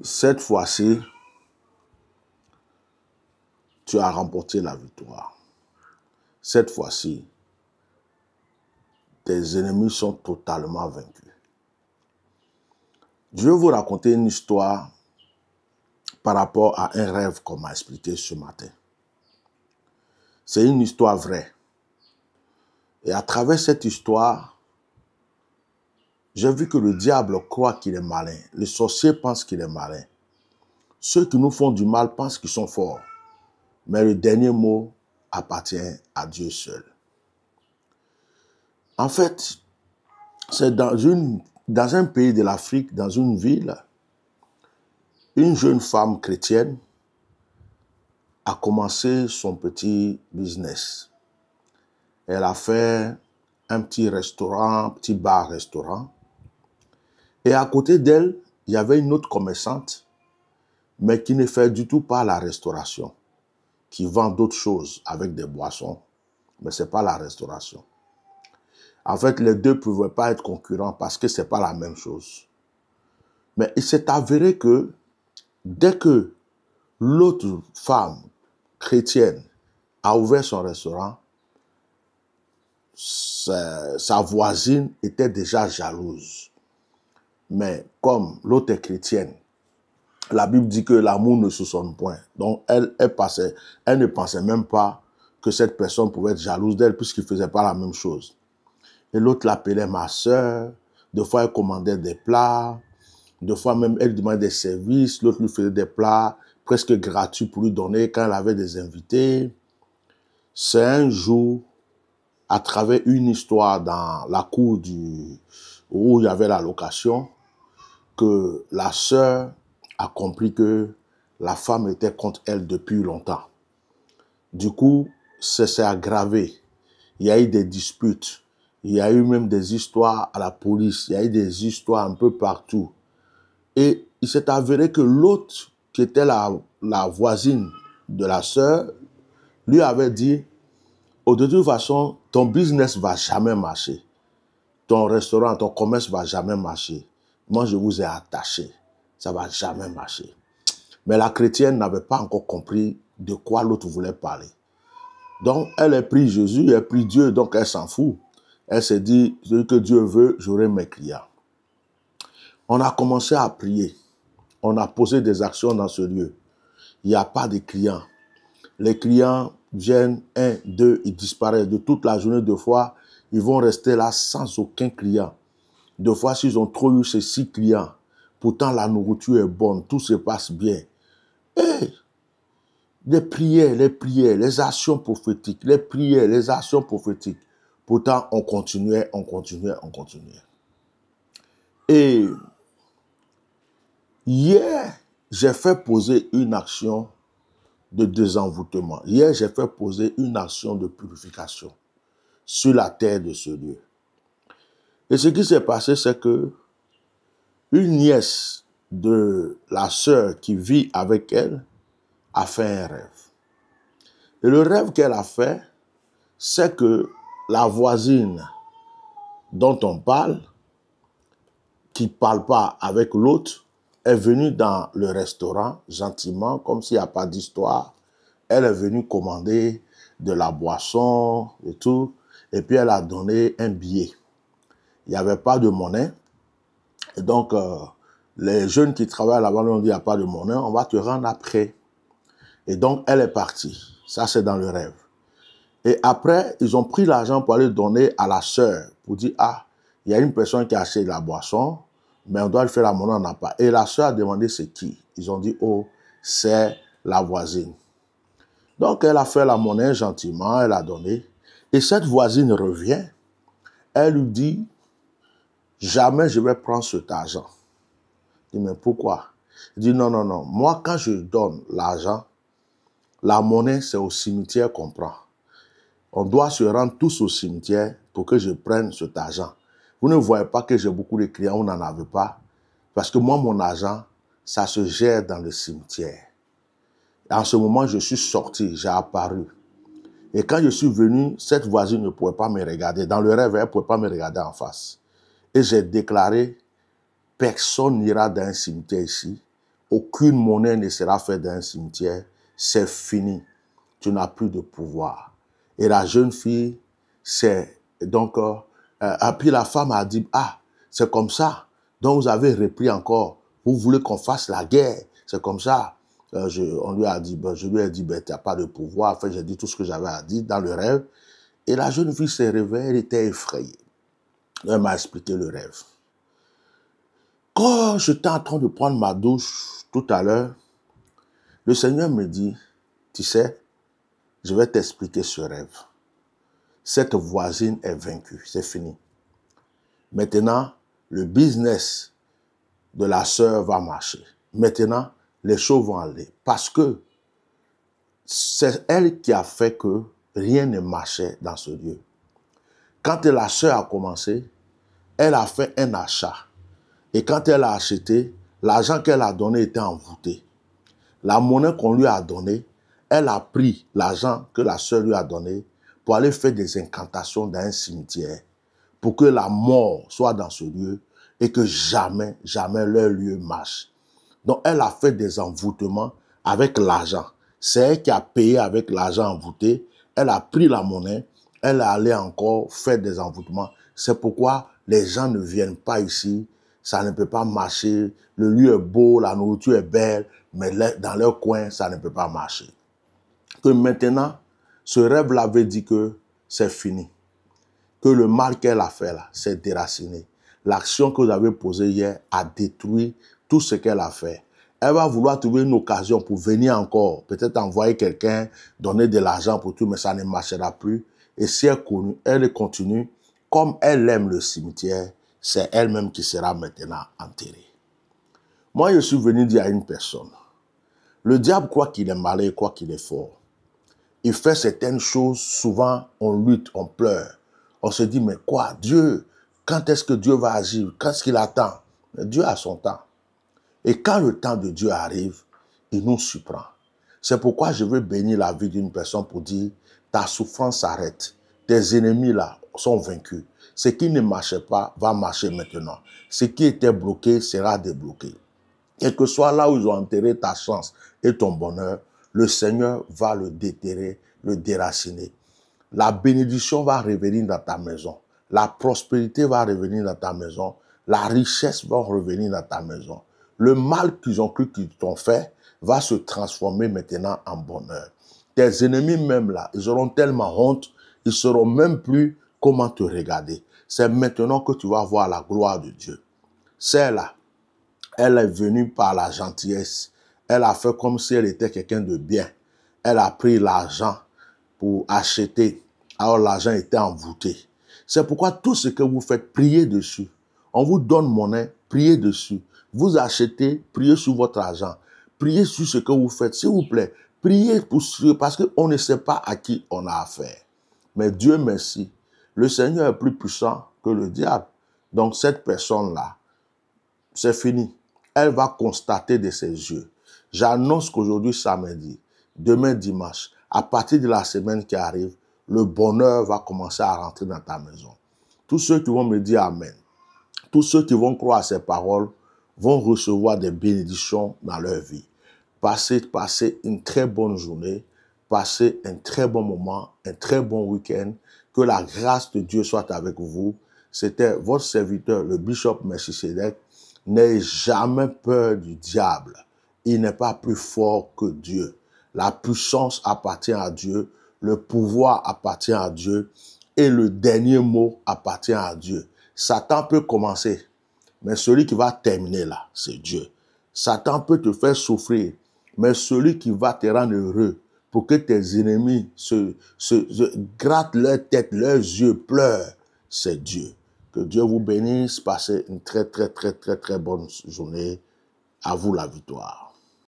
Cette fois-ci, tu as remporté la victoire. Cette fois-ci, tes ennemis sont totalement vaincus. Je vais vous raconter une histoire par rapport à un rêve qu'on m'a expliqué ce matin. C'est une histoire vraie. Et à travers cette histoire, j'ai vu que le diable croit qu'il est malin. Les sorciers pensent qu'il est malin. Ceux qui nous font du mal pensent qu'ils sont forts. Mais le dernier mot appartient à Dieu seul. En fait, c'est dans un pays de l'Afrique, dans une ville, une jeune femme chrétienne a commencé son petit business. Elle a fait un petit restaurant, un petit bar-restaurant. Et à côté d'elle, il y avait une autre commerçante, mais qui ne fait du tout pas la restauration, qui vend d'autres choses avec des boissons, mais ce n'est pas la restauration. En fait, les deux ne pouvaient pas être concurrents parce que ce n'est pas la même chose. Mais il s'est avéré que dès que l'autre femme chrétienne a ouvert son restaurant, sa voisine était déjà jalouse. Mais comme l'autre est chrétienne, la Bible dit que l'amour ne se sonne point. Donc, elle ne pensait même pas que cette personne pouvait être jalouse d'elle puisqu'il ne faisait pas la même chose. Et l'autre l'appelait ma soeur. Des fois, elle commandait des plats. Des fois, même, elle demandait des services. L'autre lui faisait des plats presque gratuits pour lui donner quand elle avait des invités. C'est un jour, à travers une histoire dans la cour où il y avait la location, que la sœur a compris que la femme était contre elle depuis longtemps. Du coup, ça s'est aggravé. Il y a eu des disputes. Il y a eu même des histoires à la police. Il y a eu des histoires un peu partout. Et il s'est avéré que l'autre, qui était la voisine de la sœur, lui avait dit, oh, de toute façon, ton business ne va jamais marcher. Ton restaurant, ton commerce ne va jamais marcher. Moi, je vous ai attaché. Ça ne va jamais marcher. Mais la chrétienne n'avait pas encore compris de quoi l'autre voulait parler. Donc, elle a pris Jésus, elle a pris Dieu, donc elle s'en fout. Elle s'est dit, ce que Dieu veut, j'aurai mes clients. On a commencé à prier. On a posé des actions dans ce lieu. Il n'y a pas de clients. Les clients viennent, 1, 2, ils disparaissent. De toute la journée, 2 fois, ils vont rester là sans aucun client. 2 fois, s'ils ont trop eu ces 6 clients, pourtant la nourriture est bonne, tout se passe bien. Et les prières, les actions prophétiques, les prières, les actions prophétiques. Pourtant, on continuait. Et hier, j'ai fait poser une action de désenvoûtement. Hier, j'ai fait poser une action de purification sur la terre de ce lieu. Et ce qui s'est passé, c'est que une nièce de la sœur qui vit avec elle a fait un rêve. Et le rêve qu'elle a fait, c'est que la voisine dont on parle, qui ne parle pas avec l'autre, est venue dans le restaurant gentiment, comme s'il n'y a pas d'histoire. Elle est venue commander de la boisson et tout. Et puis elle a donné un billet. Il n'y avait pas de monnaie. Et donc, les jeunes qui travaillent là-bas lui ont dit, il n'y a pas de monnaie, on va te rendre après. Et donc, elle est partie. Ça, c'est dans le rêve. Et après, ils ont pris l'argent pour aller donner à la sœur, pour dire, ah, il y a une personne qui a acheté de la boisson, mais on doit lui faire la monnaie, on n'a pas. Et la sœur a demandé c'est qui. Ils ont dit, oh, c'est la voisine. Donc, elle a fait la monnaie gentiment, elle a donné. Et cette voisine revient, elle lui dit, jamais je vais prendre cet argent. Il dit, mais pourquoi? Il dit, non, moi, quand je donne l'argent, la monnaie, c'est au cimetière qu'on prend. On doit se rendre tous au cimetière pour que je prenne cet argent. Vous ne voyez pas que j'ai beaucoup de clients, vous n'en avez pas. Parce que moi, mon argent, ça se gère dans le cimetière. Et en ce moment, je suis sorti, j'ai apparu. Et quand je suis venu, cette voisine ne pouvait pas me regarder. Dans le rêve, elle ne pouvait pas me regarder en face. Et j'ai déclaré, personne n'ira dans un cimetière ici. aucune monnaie ne sera faite dans un cimetière, c'est fini. Tu n'as plus de pouvoir. Et la jeune fille, c'est donc, puis la femme a dit, ah, c'est comme ça. Donc vous avez repris encore. Vous voulez qu'on fasse la guerre. C'est comme ça. On lui a dit, je lui ai dit, tu n'as pas de pouvoir. Enfin, j'ai dit tout ce que j'avais à dire dans le rêve. Et la jeune fille s'est réveillée, elle était effrayée. Elle m'a expliqué le rêve. Quand j'étais en train de prendre ma douche tout à l'heure, le Seigneur me dit, tu sais, je vais t'expliquer ce rêve. Cette voisine est vaincue, c'est fini. Maintenant, le business de la sœur va marcher. Maintenant, les choses vont aller. Parce que c'est elle qui a fait que rien ne marchait dans ce lieu. Quand la sœur a commencé, elle a fait un achat. Et quand elle a acheté, l'argent qu'elle a donné était envoûté. La monnaie qu'on lui a donnée, elle a pris l'argent que la sœur lui a donné pour aller faire des incantations dans un cimetière, pour que la mort soit dans ce lieu et que jamais, jamais leur lieu marche. Donc, elle a fait des envoûtements avec l'argent. C'est elle qui a payé avec l'argent envoûté. Elle a pris la monnaie. Elle est allée encore faire des envoûtements. C'est pourquoi les gens ne viennent pas ici. Ça ne peut pas marcher. Le lieu est beau, la nourriture est belle, mais dans leur coin, ça ne peut pas marcher. Que maintenant, ce rêve l'avait dit que c'est fini. Que le mal qu'elle a fait là, c'est déraciné. L'action que vous avez posée hier a détruit tout ce qu'elle a fait. Elle va vouloir trouver une occasion pour venir encore, peut-être envoyer quelqu'un, donner de l'argent pour tout, mais ça ne marchera plus. Et si elle continue, comme elle aime le cimetière, c'est elle-même qui sera maintenant enterrée. Moi, je suis venu dire à une personne, le diable croit qu'il est malin, croit qu'il est fort. Il fait certaines choses, souvent on lutte, on pleure. On se dit, mais quoi, Dieu, quand est-ce que Dieu va agir? Qu'est-ce qu'il attend? Dieu a son temps. Et quand le temps de Dieu arrive, il nous surprend. C'est pourquoi je veux bénir la vie d'une personne pour dire, ta souffrance s'arrête. Tes ennemis là sont vaincus. Ce qui ne marchait pas va marcher maintenant. Ce qui était bloqué sera débloqué. Et que soit là où ils ont enterré ta chance et ton bonheur, le Seigneur va le déterrer, le déraciner. La bénédiction va revenir dans ta maison. La prospérité va revenir dans ta maison. La richesse va revenir dans ta maison. Le mal qu'ils ont cru qu'ils t'ont fait va se transformer maintenant en bonheur. Tes ennemis même là, ils auront tellement honte, ils ne sauront même plus comment te regarder. C'est maintenant que tu vas voir la gloire de Dieu. C'est là. Elle est venue par la gentillesse. Elle a fait comme si elle était quelqu'un de bien. Elle a pris l'argent pour acheter. Alors l'argent était envoûté. C'est pourquoi tout ce que vous faites, priez dessus. On vous donne monnaie, priez dessus. Vous achetez, priez sur votre argent. Priez sur ce que vous faites. S'il vous plaît, priez parce qu'on ne sait pas à qui on a affaire. Mais Dieu merci, le Seigneur est plus puissant que le diable. Donc cette personne-là, c'est fini. Elle va constater de ses yeux. J'annonce qu'aujourd'hui, samedi, demain, dimanche, à partir de la semaine qui arrive, le bonheur va commencer à rentrer dans ta maison. Tous ceux qui vont me dire Amen, tous ceux qui vont croire à ces paroles, vont recevoir des bénédictions dans leur vie. Passez une très bonne journée, passez un très bon moment, un très bon week-end. Que la grâce de Dieu soit avec vous. C'était votre serviteur, le bishop Melchisedec. N'ayez jamais peur du diable. Il n'est pas plus fort que Dieu. La puissance appartient à Dieu, le pouvoir appartient à Dieu et le dernier mot appartient à Dieu. Satan peut commencer, mais celui qui va terminer là, c'est Dieu. Satan peut te faire souffrir, mais celui qui va te rendre heureux pour que tes ennemis se grattent leur tête, leurs yeux, pleurent, c'est Dieu. Que Dieu vous bénisse. Passez une très bonne journée. À vous la victoire.